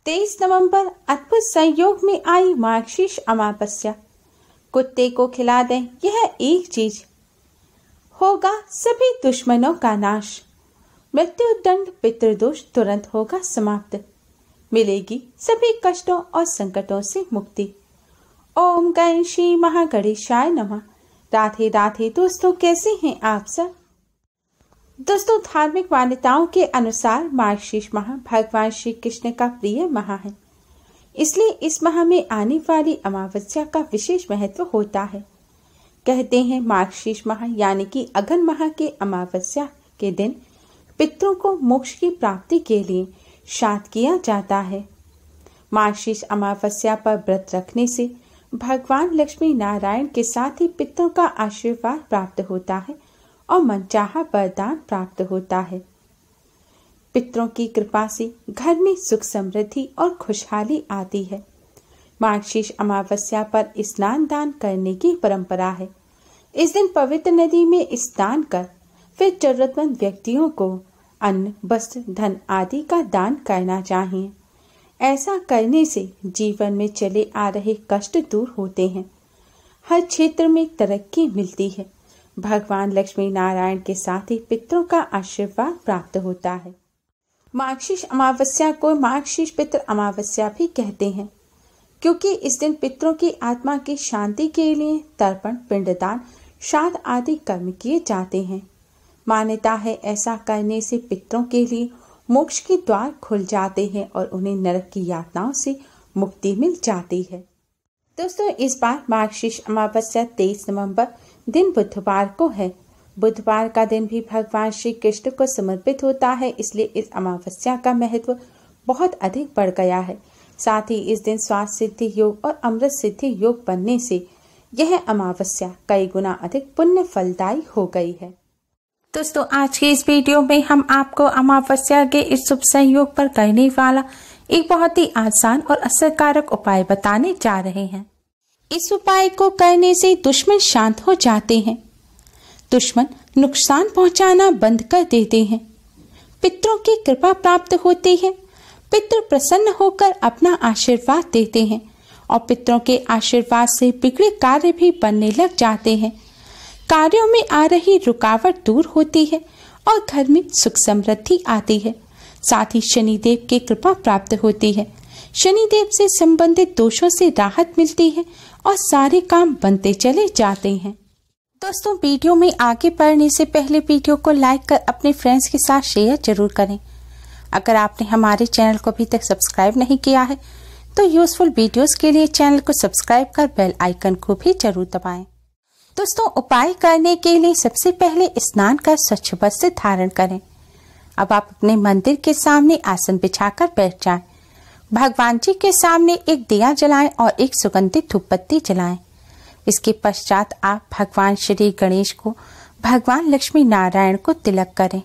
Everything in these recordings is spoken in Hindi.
23 नवंबर अद्भुत संयोग में आई मार्गशीर्ष अमावस्या। कुत्ते को खिला दें यह एक चीज, होगा सभी दुश्मनों का नाश। मृत्यु दंड पितृदोष तुरंत होगा समाप्त। मिलेगी सभी कष्टों और संकटों से मुक्ति। ओम गणेशी महागणेशाय नमः। राधे राधे दोस्तों, कैसे हैं आप सब। दोस्तों, धार्मिक मान्यताओं के अनुसार मार्गशीर्ष माह भगवान श्री कृष्ण का प्रिय माह है, इसलिए इस माह में आने वाली अमावस्या का विशेष महत्व होता है। कहते हैं मार्गशीर्ष माह यानी कि अघन माह के अमावस्या के दिन पितरों को मोक्ष की प्राप्ति के लिए श्राद्ध किया जाता है। मार्गशीर्ष अमावस्या पर व्रत रखने से भगवान लक्ष्मी नारायण के साथ ही पितरों का आशीर्वाद प्राप्त होता है और मनचाहा वरदान प्राप्त होता है। पितरों की कृपा से घर में सुख समृद्धि और खुशहाली आती है। मार्गशीर्ष अमावस्या पर स्नान दान करने की परंपरा है। इस दिन पवित्र नदी में स्नान कर फिर जरूरतमंद व्यक्तियों को अन्न, वस्त्र, धन आदि का दान करना चाहिए। ऐसा करने से जीवन में चले आ रहे कष्ट दूर होते हैं, हर क्षेत्र में तरक्की मिलती है। भगवान लक्ष्मी नारायण के साथ ही पितरों का आशीर्वाद प्राप्त होता है। मार्गशीर्ष अमावस्या को मार्गशीर्ष पितृ अमावस्या भी कहते हैं, क्योंकि इस दिन पितरों की आत्मा की शांति के लिए तर्पण, पिंडदान, श्राद्ध आदि कर्म किए जाते हैं। मान्यता है ऐसा करने से पितरों के लिए मोक्ष के द्वार खुल जाते हैं और उन्हें नरक की यातनाओं से मुक्ति मिल जाती है। दोस्तों, इस बार मार्गशीर्ष अमावस्या 23 नवंबर दिन बुधवार को है। बुधवार का दिन भी भगवान श्री कृष्ण को समर्पित होता है, इसलिए इस अमावस्या का महत्व बहुत अधिक बढ़ गया है। साथ ही इस दिन स्वास्थ्य सिद्धि योग और अमृत सिद्धि योग बनने से यह अमावस्या कई गुना अधिक पुण्य फलदायी हो गई है। दोस्तों, आज के इस वीडियो में हम आपको अमावस्या के इस शुभ संयोग पर करने वाला एक बहुत ही आसान और असरकारक उपाय बताने जा रहे हैं। इस उपाय को करने से दुश्मन शांत हो जाते हैं, दुश्मन नुकसान पहुंचाना बंद कर देते हैं, पितरों की कृपा प्राप्त होती है, पितृ प्रसन्न होकर अपना आशीर्वाद देते हैं और पितरों के आशीर्वाद से बिगड़े कार्य भी बनने लग जाते हैं। कार्यों में आ रही रुकावट दूर होती है और घर में सुख समृद्धि आती है। साथ ही शनिदेव की कृपा प्राप्त होती है। शनिदेव से संबंधित दोषों से राहत मिलती है और सारे काम बनते चले जाते हैं। दोस्तों, वीडियो में आगे बढ़ने से पहले वीडियो को लाइक कर अपने फ्रेंड्स के साथ शेयर जरूर करें। अगर आपने हमारे चैनल को अभी तक सब्सक्राइब नहीं किया है तो यूजफुल वीडियोस के लिए चैनल को सब्सक्राइब कर बेल आइकन को भी जरूर दबाएं। दोस्तों, उपाय करने के लिए सबसे पहले स्नान कर स्वच्छ वस्त्र धारण करें। अब आप अपने मंदिर के सामने आसन बिछाकर बैठ जाएं। भगवान जी के सामने एक दिया जलाएं और एक सुगंधित धूपबत्ती जलाएं। इसके पश्चात आप भगवान श्री गणेश को, भगवान लक्ष्मी नारायण को तिलक करें।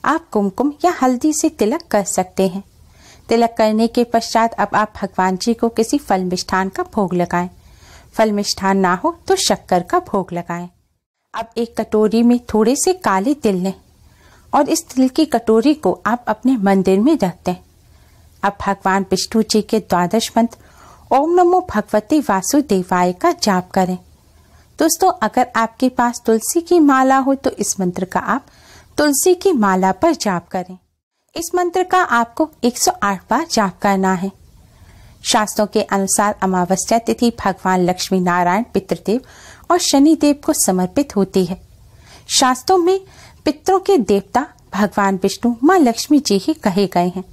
आप कुमकुम या हल्दी से तिलक कर सकते हैं। तिलक करने के पश्चात अब आप भगवान जी को किसी फल मिष्ठान का भोग लगाएं। फल मिष्ठान ना हो तो शक्कर का भोग लगाएं। अब एक कटोरी में थोड़े से काले तिल लें और इस तिल की कटोरी को आप अपने मंदिर में रख दें। अब भगवान विष्णु जी के द्वादश मंत्र ओम नमो भगवते वासुदेवाय का जाप करें। दोस्तों, अगर आपके पास तुलसी की माला हो तो इस मंत्र का आप तुलसी की माला पर जाप करें। इस मंत्र का आपको 108 बार जाप करना है। शास्त्रों के अनुसार अमावस्या तिथि भगवान लक्ष्मी नारायण, पितृदेव और शनिदेव को समर्पित होती है। शास्त्रों में पितरों के देवता भगवान विष्णु, माँ लक्ष्मी जी ही कहे गए हैं।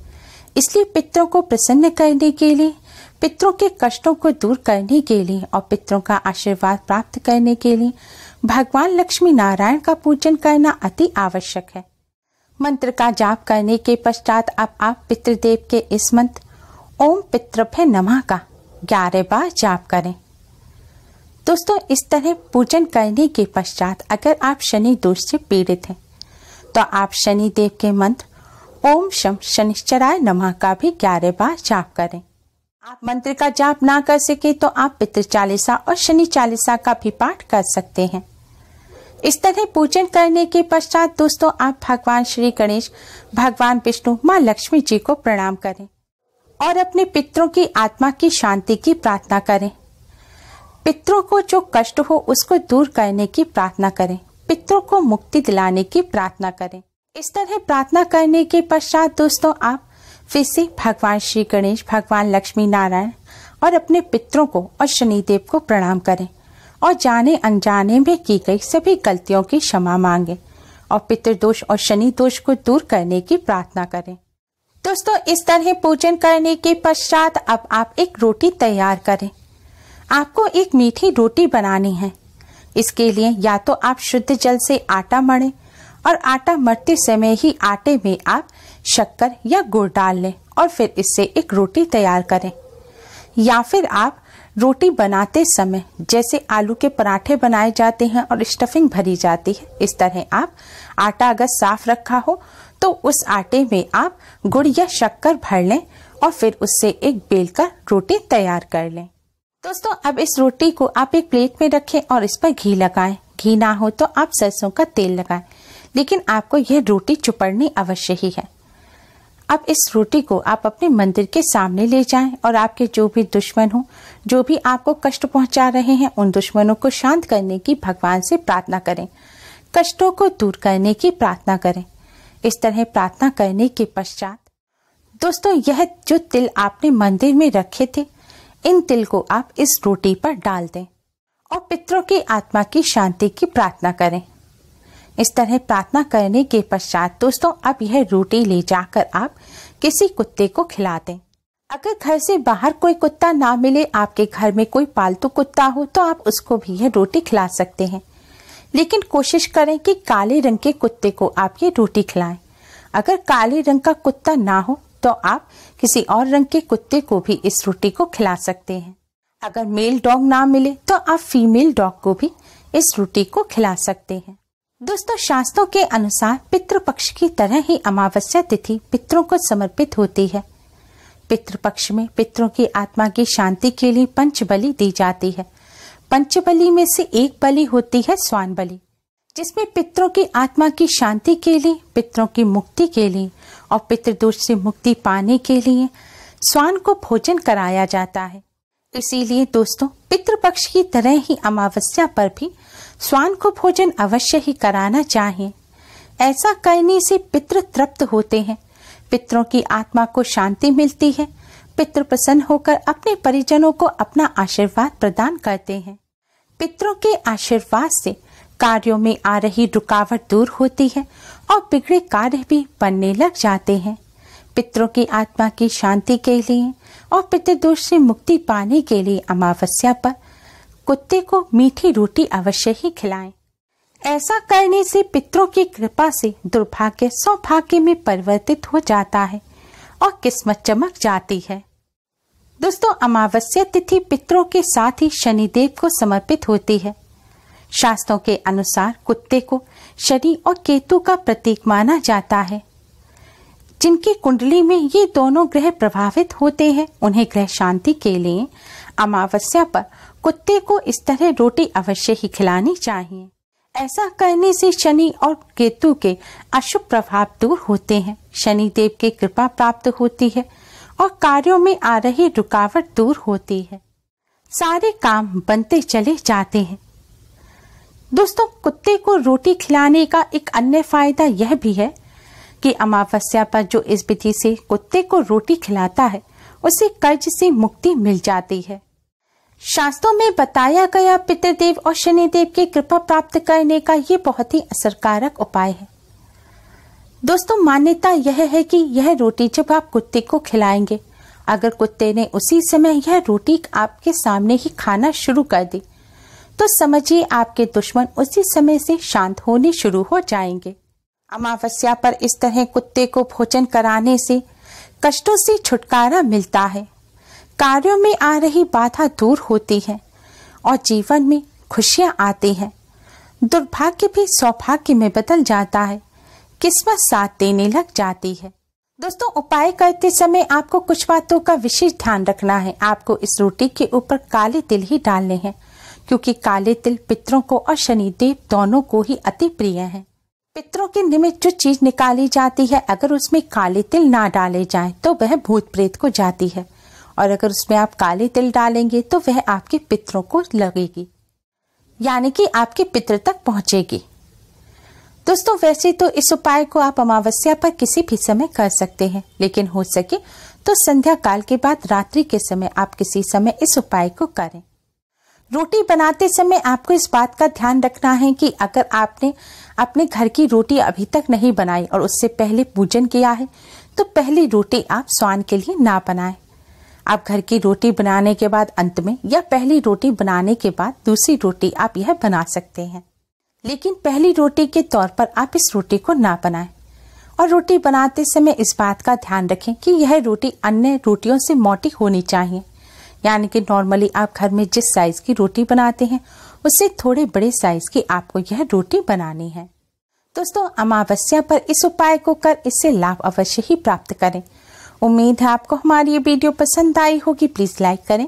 इसलिए पितरों को प्रसन्न करने के लिए, पितरों के कष्टों को दूर करने के लिए और पितरों का आशीर्वाद प्राप्त करने के लिए भगवान लक्ष्मी नारायण का पूजन करना अति आवश्यक है। मंत्र का जाप करने के पश्चात अब आप पितृदेव के इस मंत्र ओम पितृभ्य नमः का 11 बार जाप करें। दोस्तों, इस तरह पूजन करने के पश्चात अगर आप शनि दोष से पीड़ित हैं तो आप शनिदेव के मंत्र ओम शम शनिश्चराय नमः का भी 11 बार जाप करें। आप मंत्र का जाप ना कर सके तो आप पितृ चालीसा और शनि चालीसा का भी पाठ कर सकते हैं। इस तरह पूजन करने के पश्चात दोस्तों आप भगवान श्री गणेश, भगवान विष्णु, माँ लक्ष्मी जी को प्रणाम करें। और अपने पितरों की आत्मा की शांति की प्रार्थना करें। पितरों को जो कष्ट हो उसको दूर करने की प्रार्थना करें। पितरों को मुक्ति दिलाने की प्रार्थना करें। इस तरह प्रार्थना करने के पश्चात दोस्तों आप फिर से भगवान श्री गणेश, भगवान लक्ष्मी नारायण और अपने पितरों को और शनिदेव को प्रणाम करें और जाने अनजाने में की गई सभी गलतियों की क्षमा मांगे और पितृदोष और शनि दोष को दूर करने की प्रार्थना करें। दोस्तों इस तरह पूजन करने के पश्चात अब आप एक रोटी तैयार करें। आपको एक मीठी रोटी बनानी है। इसके लिए या तो आप शुद्ध जल से आटा मढ़ें और आटा मढ़ते समय ही आटे में आप शक्कर या गुड़ डाल लें और फिर इससे एक रोटी तैयार करें। या फिर आप रोटी बनाते समय जैसे आलू के पराठे बनाए जाते हैं और स्टफिंग भरी जाती है, इस तरह आप आटा अगर साफ रखा हो तो उस आटे में आप गुड़ या शक्कर भर लें और फिर उससे एक बेलकर रोटी तैयार कर लें। दोस्तों अब इस रोटी को आप एक प्लेट में रखें और इस पर घी लगाएं। घी ना हो तो आप सरसों का तेल लगाएं, लेकिन आपको यह रोटी चुपड़नी अवश्य ही है। अब इस रोटी को आप अपने मंदिर के सामने ले जाएं और आपके जो भी दुश्मन हो, जो भी आपको कष्ट पहुंचा रहे हैं, उन दुश्मनों को शांत करने की भगवान से प्रार्थना करें। कष्टों को दूर करने की प्रार्थना करें। इस तरह प्रार्थना करने के पश्चात दोस्तों यह जो तिल आपने मंदिर में रखे थे, इन तिल को आप इस रोटी पर डाल दें और पितरों की आत्मा की शांति की प्रार्थना करें। इस तरह प्रार्थना करने के पश्चात दोस्तों अब यह रोटी ले जाकर आप किसी कुत्ते को खिला दें। अगर घर से बाहर कोई कुत्ता ना मिले, आपके घर में कोई पालतू कुत्ता हो, तो आप उसको भी यह रोटी खिला सकते हैं। लेकिन कोशिश करें कि काले रंग के कुत्ते को आप ये रोटी खिलाएं। अगर काले रंग का कुत्ता ना हो तो आप किसी और रंग के कुत्ते को भी इस रोटी को खिला सकते हैं। अगर मेल डॉग ना मिले तो आप फीमेल डॉग को भी इस रोटी को खिला सकते हैं। दोस्तों शास्त्रों के अनुसार पितृपक्ष की तरह ही अमावस्या तिथि पितरों को समर्पित होती है। पितृपक्ष में पितरों की आत्मा की शांति के लिए पंचबलि दी जाती है। पंचबलि में से एक बलि होती है स्वान बलि, जिसमें पितरों की आत्मा की शांति के लिए, पितरों की मुक्ति के लिए और पितृदोष से मुक्ति पाने के लिए स्वान को भोजन कराया जाता है। इसीलिए दोस्तों पितृपक्ष की तरह ही अमावस्या पर भी स्वान को भोजन अवश्य ही कराना चाहिए। ऐसा करने से पितृ तृप्त होते हैं, पितरों की आत्मा को शांति मिलती है। पितृ प्रसन्न होकर अपने परिजनों को अपना आशीर्वाद प्रदान करते हैं। पितरों के आशीर्वाद से कार्यों में आ रही रुकावट दूर होती है और बिगड़े कार्य भी बनने लग जाते हैं। पितरों की आत्मा की शांति के लिए और पितृदोष से मुक्ति पाने के लिए अमावस्या पर कुत्ते को मीठी रोटी अवश्य ही खिलाएं। ऐसा करने से पितरों की कृपा से दुर्भाग्य सौभाग्य में परिवर्तित हो जाता है और किस्मत चमक जाती है। दोस्तों अमावस्या तिथि पितरों के साथ ही शनिदेव को समर्पित होती है। शास्त्रों के अनुसार कुत्ते को शनि और केतु का प्रतीक माना जाता है। जिनकी कुंडली में ये दोनों ग्रह प्रभावित होते हैं, उन्हें ग्रह शांति के लिए अमावस्या पर कुत्ते को इस तरह रोटी अवश्य ही खिलानी चाहिए। ऐसा करने से शनि और केतु के अशुभ प्रभाव दूर होते हैं, शनिदेव की कृपा प्राप्त होती है और कार्यों में आ रही रुकावट दूर होती है। सारे काम बनते चले जाते हैं। दोस्तों कुत्ते को रोटी खिलाने का एक अन्य फायदा यह भी है कि अमावस्या पर जो इस विधि से कुत्ते को रोटी खिलाता है, उसे कर्ज से मुक्ति मिल जाती है। शास्त्रों में बताया गया पितृदेव और शनिदेव की कृपा प्राप्त करने का ये बहुत ही असरकारक उपाय है। दोस्तों मान्यता यह है कि यह रोटी जब आप कुत्ते को खिलाएंगे, अगर कुत्ते ने उसी समय यह रोटी आपके सामने ही खाना शुरू कर दी, तो समझिए आपके दुश्मन उसी समय से शांत होने शुरू हो जाएंगे। अमावस्या पर इस तरह कुत्ते को भोजन कराने से कष्टों से छुटकारा मिलता है, कार्यों में आ रही बाधा दूर होती है और जीवन में खुशियां आती हैं। दुर्भाग्य भी सौभाग्य में बदल जाता है, किस्मत साथ देने लग जाती है। दोस्तों उपाय करते समय आपको कुछ बातों का विशेष ध्यान रखना है। आपको इस रोटी के ऊपर काले तिल ही डालने हैं, क्योंकि काले तिल पितरों को और शनिदेव दोनों को ही अति प्रिय हैं। पितरों के निमित्त जो चीज निकाली जाती है, अगर उसमें काले तिल ना डाले जाएं तो वह भूत प्रेत को जाती है, और अगर उसमें आप काले तिल डालेंगे तो वह आपके पितरों को लगेगी, यानी कि आपके पितर तक पहुंचेगी। दोस्तों, वैसे तो इस उपाय को आप अमावस्या पर किसी भी समय कर सकते हैं, लेकिन हो सके तो संध्या काल के बाद रात्रि के समय आप किसी समय इस उपाय को करें। रोटी बनाते समय आपको इस बात का ध्यान रखना है कि अगर आपने अपने घर की रोटी अभी तक नहीं बनाई और उससे पहले पूजन किया है, तो पहली रोटी आप स्वान के लिए ना बनाएं। आप घर की रोटी बनाने के बाद अंत में, या पहली रोटी बनाने के बाद दूसरी रोटी आप यह बना सकते हैं, लेकिन पहली रोटी के तौर पर आप इस रोटी को ना बनाएं। और रोटी बनाते समय इस बात का ध्यान रखें कि यह रोटी अन्य रोटियों से मोटी होनी चाहिए, यानी कि नॉर्मली आप घर में जिस साइज की रोटी बनाते हैं उससे थोड़े बड़े साइज की आपको यह रोटी बनानी है। दोस्तों, अमावस्या पर इस उपाय को कर इससे लाभ अवश्य ही प्राप्त करें। उम्मीद है आपको हमारी ये वीडियो पसंद आई होगी। प्लीज लाइक करें,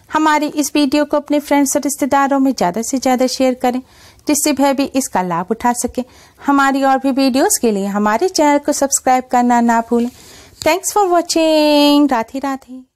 हमारी इस वीडियो को अपने फ्रेंड्स और रिश्तेदारों में ज्यादा से ज्यादा शेयर करें, जिससे वह भी इसका लाभ उठा सके। हमारी और भी वीडियोस के लिए हमारे चैनल को सब्सक्राइब करना ना भूलें। Thanks for watching. Radhe Radhe.